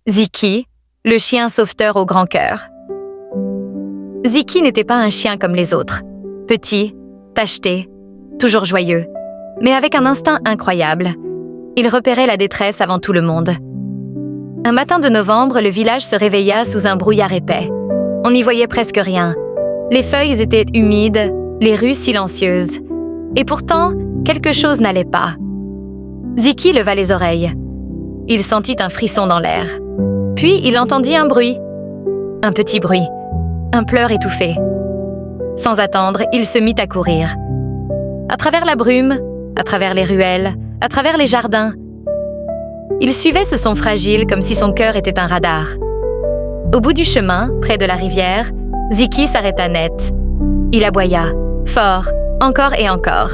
Ziki, le chien sauveteur au grand cœur. Ziki n'était pas un chien comme les autres. Petit, tacheté, toujours joyeux, mais avec un instinct incroyable. Il repérait la détresse avant tout le monde. Un matin de novembre, le village se réveilla sous un brouillard épais. On n'y voyait presque rien. Les feuilles étaient humides, les rues silencieuses. Et pourtant, quelque chose n'allait pas. Ziki leva les oreilles. Il sentit un frisson dans l'air. Puis il entendit un bruit. Un petit bruit. Un pleur étouffé. Sans attendre, il se mit à courir. À travers la brume, à travers les ruelles, à travers les jardins. Il suivait ce son fragile comme si son cœur était un radar. Au bout du chemin, près de la rivière, Ziki s'arrêta net. Il aboya, fort, encore et encore.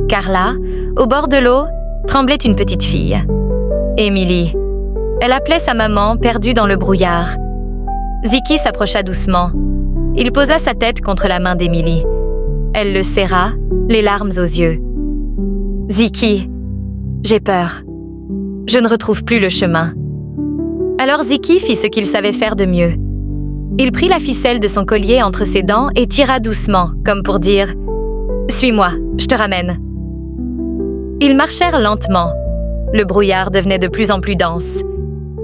Car là, au bord de l'eau, tremblait une petite fille. Émilie. Elle appelait sa maman, perdue dans le brouillard. Ziki s'approcha doucement. Il posa sa tête contre la main d'Émilie. Elle le serra, les larmes aux yeux. « Ziki, j'ai peur. Je ne retrouve plus le chemin. » Alors Ziki fit ce qu'il savait faire de mieux. Il prit la ficelle de son collier entre ses dents et tira doucement, comme pour dire « Suis-moi, je te ramène. » Ils marchèrent lentement. Le brouillard devenait de plus en plus dense.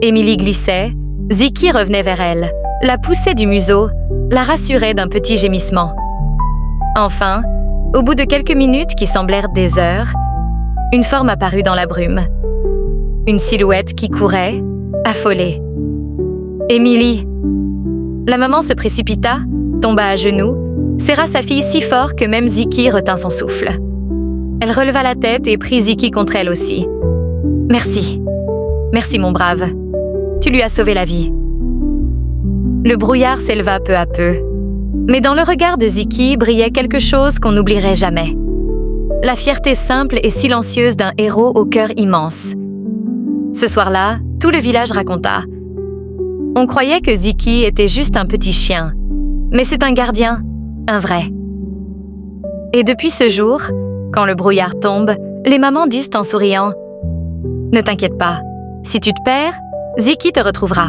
Émilie glissait, Ziki revenait vers elle, la poussait du museau, la rassurait d'un petit gémissement. Enfin, au bout de quelques minutes qui semblèrent des heures, une forme apparut dans la brume. Une silhouette qui courait, affolée. « Émilie !» La maman se précipita, tomba à genoux, serra sa fille si fort que même Ziki retint son souffle. Elle releva la tête et prit Ziki contre elle aussi. « Merci. Merci, mon brave. Tu lui as sauvé la vie. » Le brouillard s'éleva peu à peu. Mais dans le regard de Ziki brillait quelque chose qu'on n'oublierait jamais. La fierté simple et silencieuse d'un héros au cœur immense. Ce soir-là, tout le village raconta. On croyait que Ziki était juste un petit chien. Mais c'est un gardien, un vrai. Et depuis ce jour, quand le brouillard tombe, les mamans disent en souriant « Ne t'inquiète pas, si tu te perds, Ziki te retrouvera. »